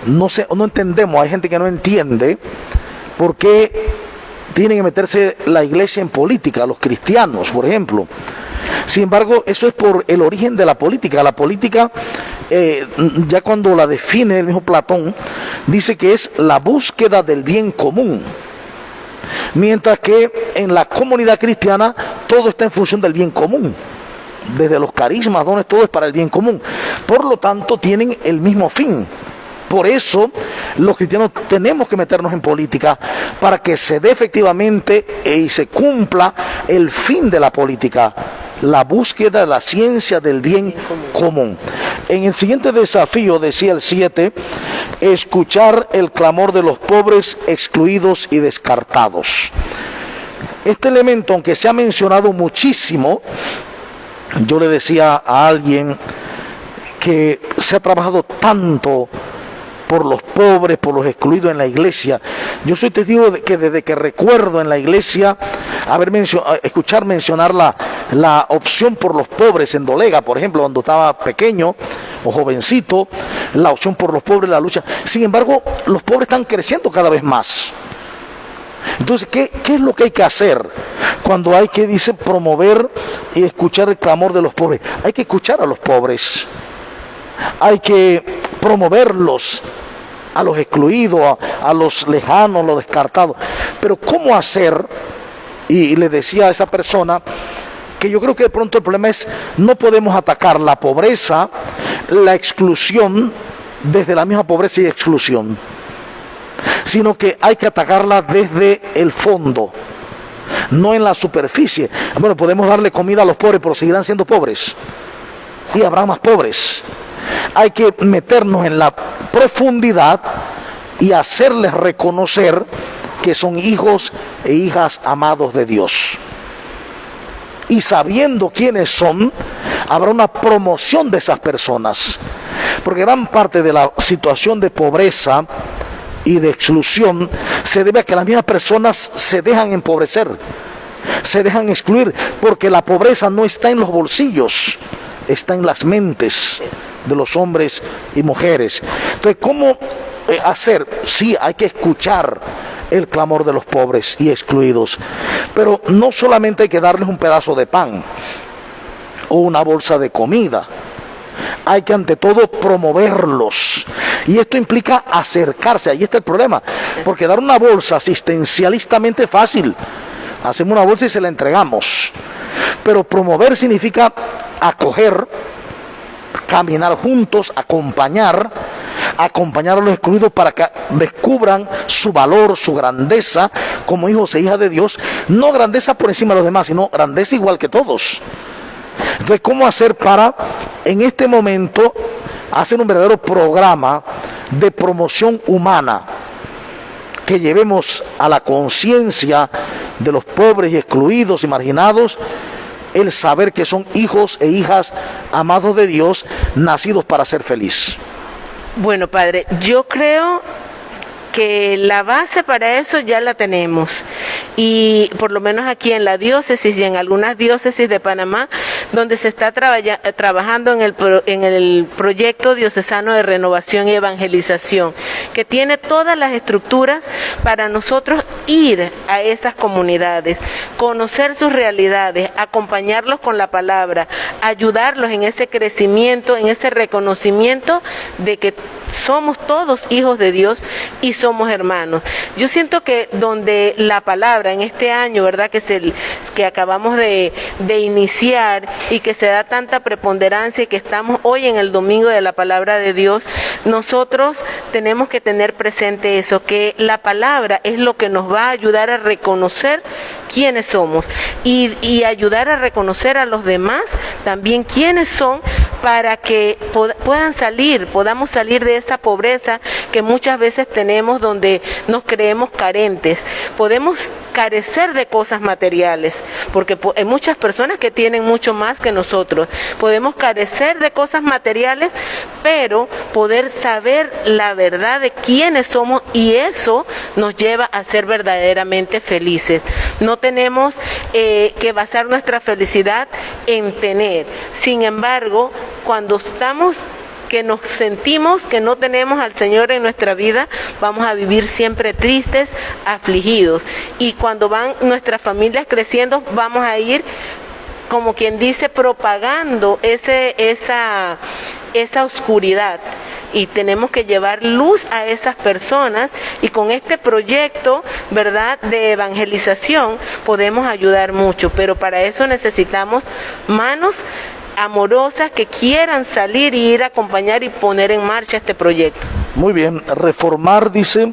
no entendemos, hay gente que no entiende por qué tienen que meterse la iglesia en política, los cristianos, por ejemplo. Sin embargo, eso es por el origen de la política. La política, ya cuando la define el mismo Platón, dice que es la búsqueda del bien común. Mientras que en la comunidad cristiana todo está en función del bien común. Desde los carismas, dones, todo es para el bien común. Por lo tanto, tienen el mismo fin. Por eso los cristianos tenemos que meternos en política para que se dé efectivamente y se cumpla el fin de la política, la búsqueda de la ciencia del bien común. En el siguiente desafío, decía el 7, escuchar el clamor de los pobres, excluidos y descartados. Este elemento, aunque se ha mencionado muchísimo, yo le decía a alguien que se ha trabajado tanto por los pobres, por los excluidos en la iglesia. Yo soy testigo de que desde que recuerdo en la iglesia escuchar mencionar la opción por los pobres en Dolega, por ejemplo, cuando estaba pequeño o jovencito, la opción por los pobres, la lucha. Sin embargo, los pobres están creciendo cada vez más. Entonces, ¿qué es lo que hay que hacer cuando hay que, dice, promover y escuchar el clamor de los pobres? Hay que escuchar a los pobres. Hay que promoverlos, a los excluidos, a los lejanos, a los descartados. Pero ¿cómo hacer? Y le decía a esa persona que yo creo que de pronto el problema es, no podemos atacar la pobreza, la exclusión, desde la misma pobreza y exclusión, sino que hay que atacarla desde el fondo, no en la superficie. Bueno, podemos darle comida a los pobres, pero seguirán siendo pobres y habrá más pobres. Hay que meternos en la profundidad y hacerles reconocer que son hijos e hijas amados de Dios. Y sabiendo quiénes son, habrá una promoción de esas personas. Porque gran parte de la situación de pobreza y de exclusión se debe a que las mismas personas se dejan empobrecer, se dejan excluir, porque la pobreza no está en los bolsillos, está en las mentes de los hombres y mujeres. Entonces, ¿cómo hacer? Sí, hay que escuchar el clamor de los pobres y excluidos, pero no solamente hay que darles un pedazo de pan o una bolsa de comida, hay que ante todo promoverlos, y esto implica acercarse. Ahí está el problema, porque dar una bolsa asistencialistamente es fácil, hacemos una bolsa y se la entregamos, pero promover significa acoger, caminar juntos, acompañar a los excluidos para que descubran su valor, su grandeza como hijos e hijas de Dios. No grandeza por encima de los demás, sino grandeza igual que todos. Entonces, ¿cómo hacer para, en este momento, hacer un verdadero programa de promoción humana que llevemos a la conciencia de los pobres y excluidos y marginados el saber que son hijos e hijas amados de Dios, nacidos para ser feliz? Bueno, padre, yo creo que la base para eso ya la tenemos, y por lo menos aquí en la diócesis y en algunas diócesis de Panamá, donde se está trabajando en el proyecto diocesano de renovación y evangelización, que tiene todas las estructuras para nosotros ir a esas comunidades, conocer sus realidades, acompañarlos con la palabra, ayudarlos en ese crecimiento, en ese reconocimiento de que somos todos hijos de Dios y somos hermanos. Yo siento que donde la palabra en este año, ¿verdad?, que acabamos de iniciar y que se da tanta preponderancia y que estamos hoy en el domingo de la palabra de Dios, nosotros tenemos que tener presente eso, que la palabra es lo que nos va a ayudar a reconocer quiénes somos y ayudar a reconocer a los demás también quiénes son, para que podamos salir de esa pobreza que muchas veces tenemos, donde nos creemos carentes. Podemos carecer de cosas materiales, porque hay muchas personas que tienen mucho más que nosotros. Podemos carecer de cosas materiales, pero poder saber la verdad de quiénes somos, y eso nos lleva a ser verdaderamente felices. No tenemos que basar nuestra felicidad en tener. Sin embargo, cuando que nos sentimos que no tenemos al Señor en nuestra vida, vamos a vivir siempre tristes, afligidos. Y cuando van nuestras familias creciendo, vamos a ir, como quien dice, propagando esa oscuridad. Y tenemos que llevar luz a esas personas, y con este proyecto, ¿verdad?, de evangelización podemos ayudar mucho, pero para eso necesitamos manos amorosas que quieran salir y ir a acompañar y poner en marcha este proyecto. Muy bien, reformar, dice,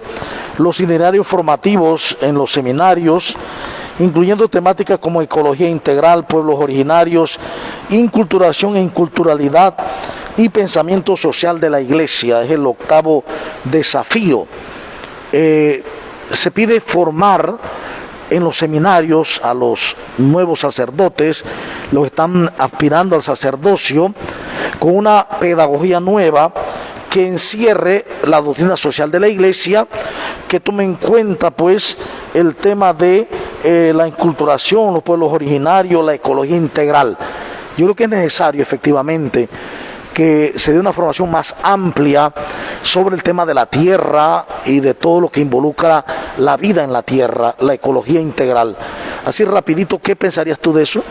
los itinerarios formativos en los seminarios, incluyendo temáticas como ecología integral, pueblos originarios, inculturación e inculturalidad y pensamiento social de la iglesia. Es el 8º desafío. Se pide formar en los seminarios a los nuevos sacerdotes, los que están aspirando al sacerdocio, con una pedagogía nueva que encierre la doctrina social de la iglesia, que tome en cuenta pues el tema de la inculturación, los pueblos originarios, la ecología integral. Yo creo que es necesario efectivamente que se dé una formación más amplia sobre el tema de la tierra y de todo lo que involucra la vida en la tierra, la ecología integral. Así rapidito, ¿qué pensarías tú de eso?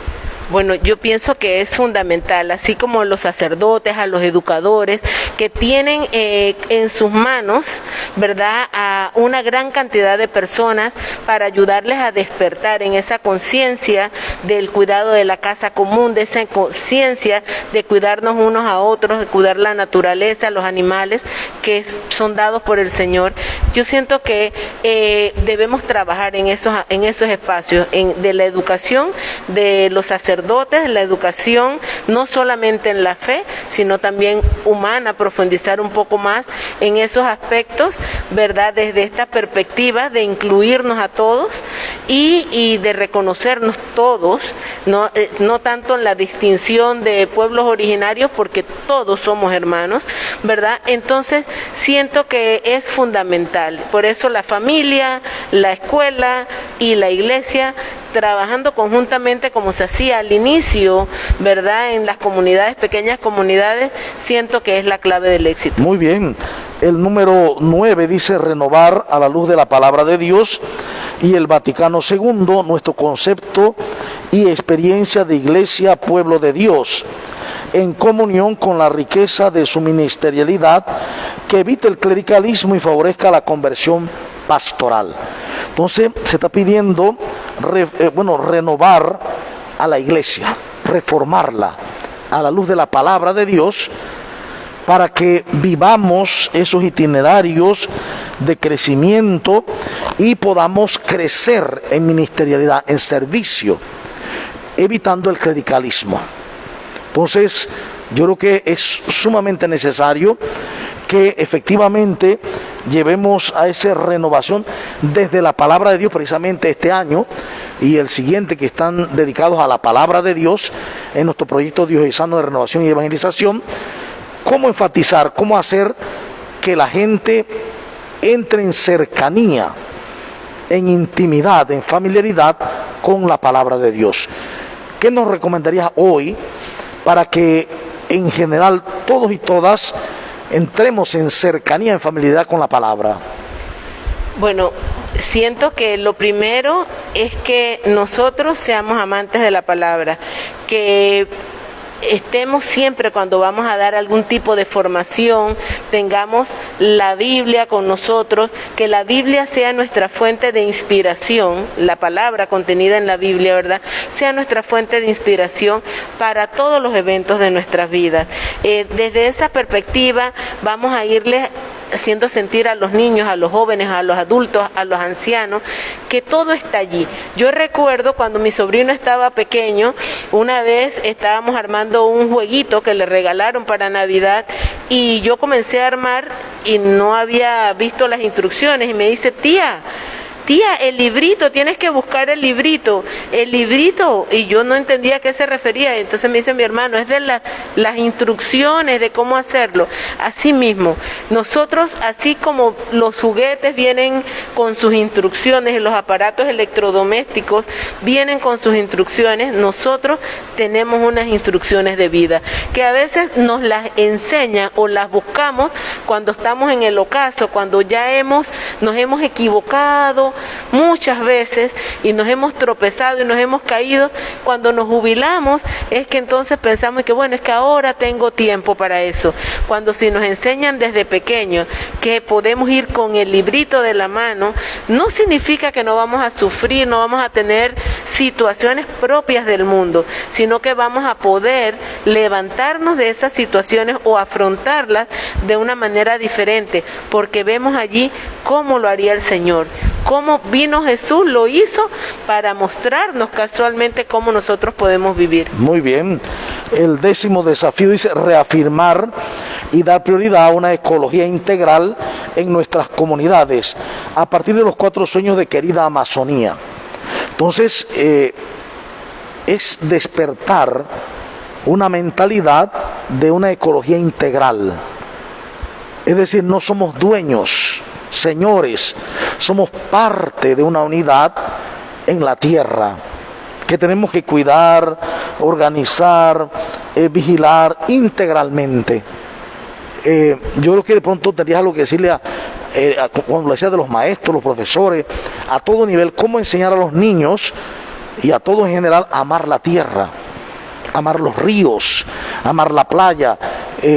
Bueno, yo pienso que es fundamental, así como los sacerdotes, a los educadores, que tienen en sus manos, ¿verdad?, a una gran cantidad de personas para ayudarles a despertar en esa conciencia del cuidado de la casa común, de esa conciencia de cuidarnos unos a otros, de cuidar la naturaleza, los animales que son dados por el Señor. Yo siento que debemos trabajar en esos espacios, de la educación de los sacerdotes, la educación no solamente en la fe, sino también humana, profundizar un poco más en esos aspectos, ¿verdad?, desde esta perspectiva de incluirnos a todos y de reconocernos todos, no tanto en la distinción de pueblos originarios, porque todos somos hermanos, ¿verdad? Entonces siento que es fundamental. Por eso la familia, la escuela y la iglesia, trabajando conjuntamente como se hacía al inicio, ¿verdad?, en las comunidades, pequeñas comunidades, siento que es la clave del éxito. Muy bien. El número 9 dice renovar a la luz de la palabra de Dios, y el Vaticano II, nuestro concepto y experiencia de iglesia, pueblo de Dios, en comunión con la riqueza de su ministerialidad, que evite el clericalismo y favorezca la conversión pastoral. Entonces se está pidiendo renovar a la iglesia, reformarla a la luz de la palabra de Dios, para que vivamos esos itinerarios de crecimiento y podamos crecer en ministerialidad, en servicio, evitando el clericalismo. Entonces yo creo que es sumamente necesario que efectivamente llevemos a esa renovación desde la palabra de Dios, precisamente este año y el siguiente, que están dedicados a la palabra de Dios en nuestro proyecto diocesano de renovación y evangelización. ¿Cómo enfatizar, cómo hacer que la gente entre en cercanía, en intimidad, en familiaridad con la palabra de Dios? ¿Qué nos recomendarías hoy para que en general todos y todas entremos en cercanía, en familiaridad con la palabra? Bueno, siento que lo primero es que nosotros seamos amantes de la palabra, que estemos siempre, cuando vamos a dar algún tipo de formación, tengamos la Biblia con nosotros, que la Biblia sea nuestra fuente de inspiración, la palabra contenida en la Biblia, ¿verdad?, sea nuestra fuente de inspiración para todos los eventos de nuestras vidas. Desde esa perspectiva vamos a irles haciendo sentir a los niños, a los jóvenes, a los adultos, a los ancianos, que todo está allí. Yo recuerdo cuando mi sobrino estaba pequeño, una vez estábamos armando un jueguito que le regalaron para Navidad y yo comencé a armar y no había visto las instrucciones y me dice, tía, el librito, tienes que buscar el librito, y yo no entendía a qué se refería. Entonces me dice mi hermano, es de las instrucciones de cómo hacerlo. Así mismo, nosotros, así como los juguetes vienen con sus instrucciones y los aparatos electrodomésticos vienen con sus instrucciones, nosotros tenemos unas instrucciones de vida, que a veces nos las enseñan o las buscamos cuando estamos en el ocaso, cuando ya nos hemos equivocado muchas veces y nos hemos tropezado y nos hemos caído. Cuando nos jubilamos es que entonces pensamos que bueno, es que ahora tengo tiempo para eso, cuando si nos enseñan desde pequeños que podemos ir con el librito de la mano, no significa que no vamos a sufrir, no vamos a tener situaciones propias del mundo, sino que vamos a poder levantarnos de esas situaciones o afrontarlas de una manera diferente, porque vemos allí cómo lo haría el Señor, cómo vino Jesús, lo hizo para mostrarnos casualmente cómo nosotros podemos vivir. Muy bien. El 10º desafío dice reafirmar y dar prioridad a una ecología integral en nuestras comunidades a partir de los 4 sueños de querida Amazonía. Entonces, es despertar una mentalidad de una ecología integral. Es decir, no somos dueños, señores, somos parte de una unidad en la tierra que tenemos que cuidar, organizar, vigilar integralmente. Yo creo que de pronto tendrías algo que decirle cuando lo decía de los maestros, los profesores, a todo nivel, cómo enseñar a los niños y a todos en general a amar la tierra, amar los ríos, amar la playa.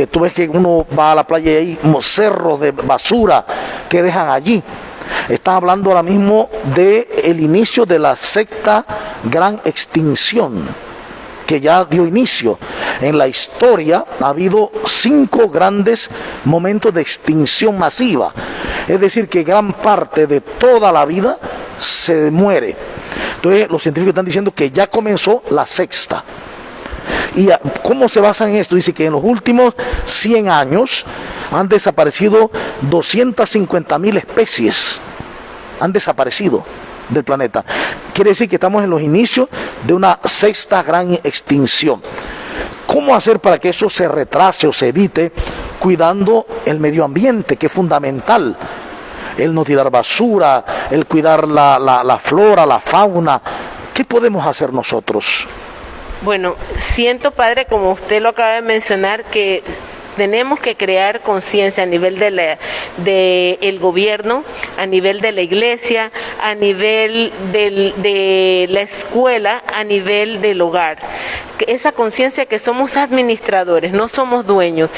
Tú ves que uno va a la playa y hay unos cerros de basura que dejan allí. Están hablando ahora mismo del inicio de la sexta gran extinción, que ya dio inicio. En la historia ha habido 5 grandes momentos de extinción masiva. Es decir, que gran parte de toda la vida se muere. Entonces los científicos están diciendo que ya comenzó la sexta. ¿Y cómo se basa en esto? Dice que en los últimos 100 años han desaparecido 250.000 especies. Han desaparecido del planeta. Quiere decir que estamos en los inicios de una sexta gran extinción. ¿Cómo hacer para que eso se retrase o se evite? Cuidando el medio ambiente, que es fundamental. El no tirar basura, el cuidar la flora, la fauna. ¿Qué podemos hacer nosotros? Bueno, siento, padre, como usted lo acaba de mencionar, que tenemos que crear conciencia a nivel del gobierno, a nivel de la iglesia, a nivel de la escuela, a nivel del hogar. Esa conciencia que somos administradores, no somos dueños,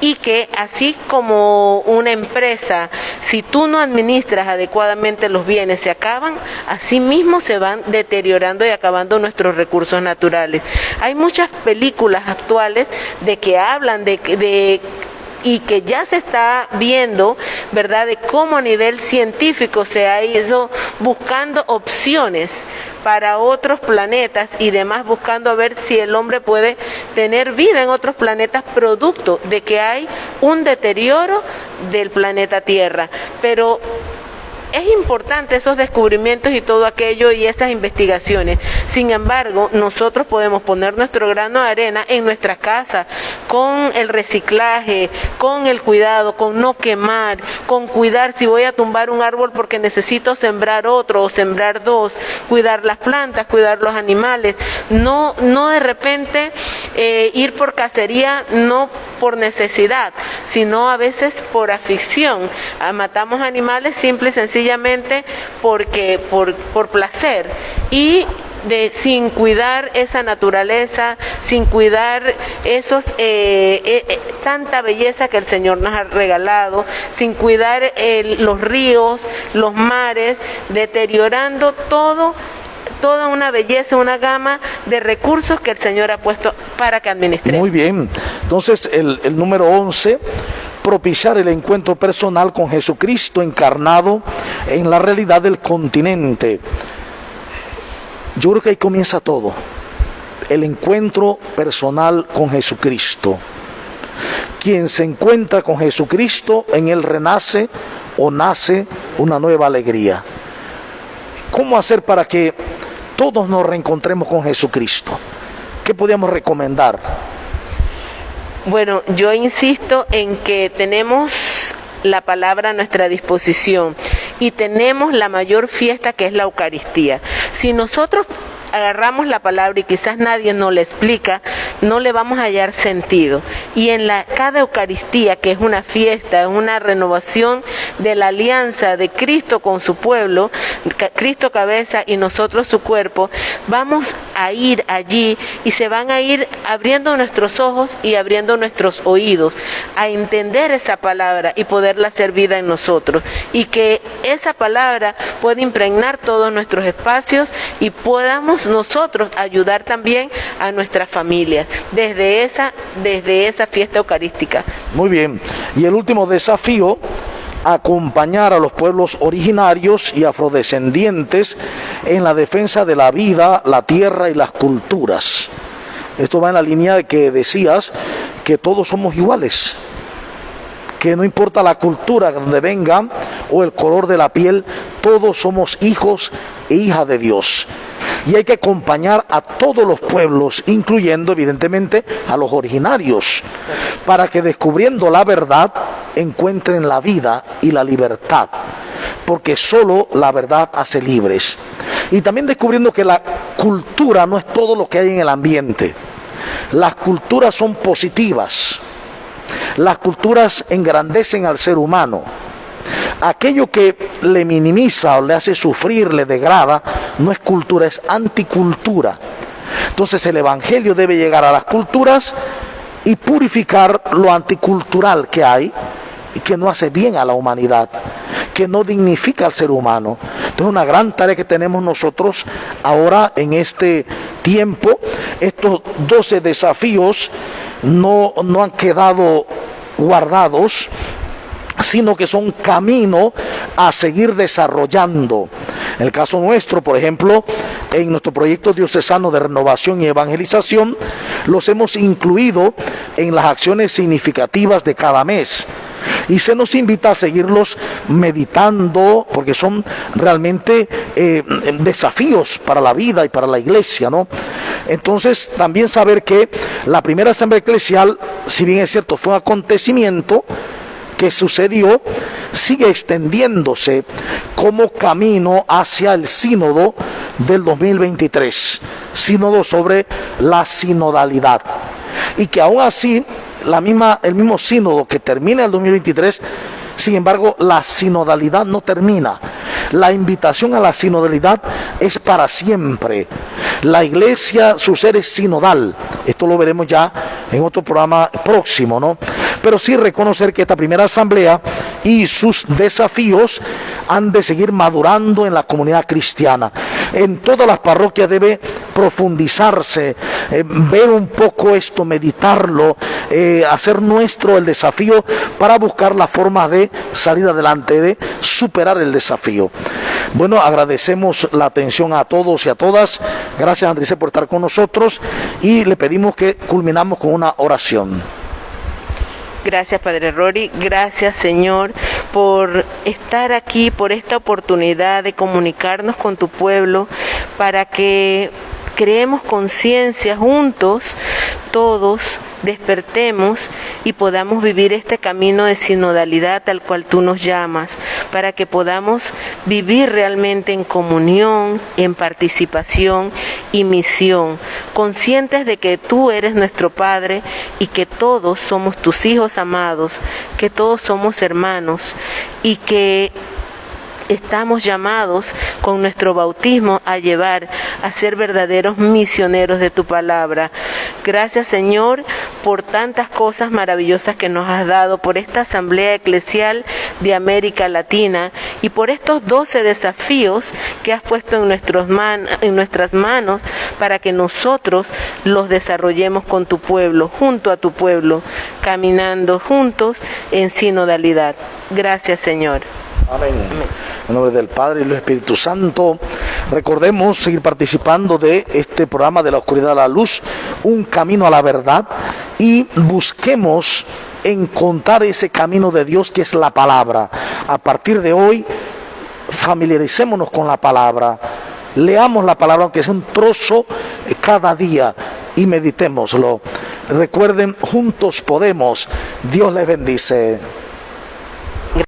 y que así como una empresa, si tú no administras adecuadamente los bienes, se acaban, así mismo se van deteriorando y acabando nuestros recursos naturales. Hay muchas películas actuales de que hablan y que ya se está viendo, ¿verdad?, de cómo a nivel científico se ha ido buscando opciones para otros planetas y demás, buscando a ver si el hombre puede tener vida en otros planetas producto de que hay un deterioro del planeta Tierra. Pero es importante esos descubrimientos y todo aquello y esas investigaciones. Sin embargo, nosotros podemos poner nuestro grano de arena en nuestra casa, con el reciclaje, con el cuidado, con no quemar, con cuidar si voy a tumbar un árbol porque necesito sembrar otro o sembrar 2, cuidar las plantas, cuidar los animales, no de repente ir por cacería, no por necesidad, sino a veces por afición. Matamos animales simple y sencillamente porque por placer y sin cuidar esa naturaleza, sin cuidar tanta belleza que el Señor nos ha regalado, sin cuidar los ríos, los mares, deteriorando toda una belleza, una gama de recursos que el Señor ha puesto para que administremos. Muy bien. Entonces, el número 11, propiciar el encuentro personal con Jesucristo encarnado en la realidad del continente. Yo creo que ahí comienza todo. El encuentro personal con Jesucristo. Quien se encuentra con Jesucristo, en él renace o nace una nueva alegría. ¿Cómo hacer para que todos nos reencontremos con Jesucristo? ¿Qué podríamos recomendar? Bueno, yo insisto en que tenemos la palabra a nuestra disposición y tenemos la mayor fiesta, que es la Eucaristía. Si nosotros agarramos la palabra y quizás nadie nos la explica, no le vamos a hallar sentido. Y en cada Eucaristía, que es una fiesta, es una renovación de la alianza de Cristo con su pueblo, Cristo cabeza y nosotros su cuerpo, vamos a ir allí y se van a ir abriendo nuestros ojos y abriendo nuestros oídos a entender esa palabra y poderla hacer vida en nosotros, y que esa palabra pueda impregnar todos nuestros espacios y podamos nosotros ayudar también a nuestras familias desde esa fiesta eucarística. Muy bien. Y el último desafío: acompañar a los pueblos originarios y afrodescendientes en la defensa de la vida, la tierra y las culturas. Esto va en la línea de que decías que todos somos iguales, que no importa la cultura de donde vengan o el color de la piel, todos somos hijos e hijas de Dios. Y hay que acompañar a todos los pueblos, incluyendo evidentemente a los originarios, para que descubriendo la verdad encuentren la vida y la libertad, porque solo la verdad hace libres. Y también descubriendo que la cultura no es todo lo que hay en el ambiente. Las culturas son positivas. Las culturas engrandecen al ser humano. Aquello que le minimiza o le hace sufrir, le degrada, no es cultura, es anticultura. Entonces el Evangelio debe llegar a las culturas y purificar lo anticultural que hay y que no hace bien a la humanidad, que no dignifica al ser humano. Entonces una gran tarea que tenemos nosotros ahora en este tiempo. Estos 12 desafíos no han quedado guardados, sino que son camino a seguir desarrollando. En el caso nuestro, por ejemplo, en nuestro proyecto diocesano de renovación y evangelización, los hemos incluido en las acciones significativas de cada mes. Y se nos invita a seguirlos meditando, porque son realmente desafíos para la vida y para la iglesia, ¿no? Entonces, también saber que la primera asamblea eclesial, si bien es cierto, fue un acontecimiento que sucedió, sigue extendiéndose como camino hacia el sínodo del 2023, sínodo sobre la sinodalidad, y que aún así el mismo sínodo que termina el 2023, sin embargo la sinodalidad no termina. La invitación a la sinodalidad es para siempre. La iglesia, su ser es sinodal. Esto lo veremos ya en otro programa próximo, ¿no? Pero sí reconocer que esta primera asamblea y sus desafíos han de seguir madurando en la comunidad cristiana. En todas las parroquias debe profundizarse, ver un poco esto, meditarlo, hacer nuestro el desafío para buscar la forma de salir adelante, de superar el desafío. Bueno, agradecemos la atención a todos y a todas. Gracias, Andrés, por estar con nosotros, y le pedimos que culminamos con una oración. Gracias, Padre Rory. Gracias, Señor, por estar aquí, por esta oportunidad de comunicarnos con tu pueblo, para que creemos conciencia juntos todos despertemos y podamos vivir este camino de sinodalidad al cual tú nos llamas, para que podamos vivir realmente en comunión, en participación y misión, conscientes de que tú eres nuestro Padre y que todos somos tus hijos amados, que todos somos hermanos y que estamos llamados con nuestro bautismo a ser verdaderos misioneros de tu palabra. Gracias, Señor, por tantas cosas maravillosas que nos has dado, por esta Asamblea Eclesial de América Latina y por estos 12 desafíos que has puesto en nuestras manos para que nosotros los desarrollemos con tu pueblo, junto a tu pueblo, caminando juntos en sinodalidad. Gracias, Señor. Amén. En nombre del Padre y del Espíritu Santo, recordemos seguir participando de este programa de la oscuridad a la luz, un camino a la verdad, y busquemos encontrar ese camino de Dios que es la palabra. A partir de hoy, familiaricémonos con la palabra, leamos la palabra, aunque sea un trozo cada día, y meditémoslo. Recuerden, juntos podemos. Dios les bendice.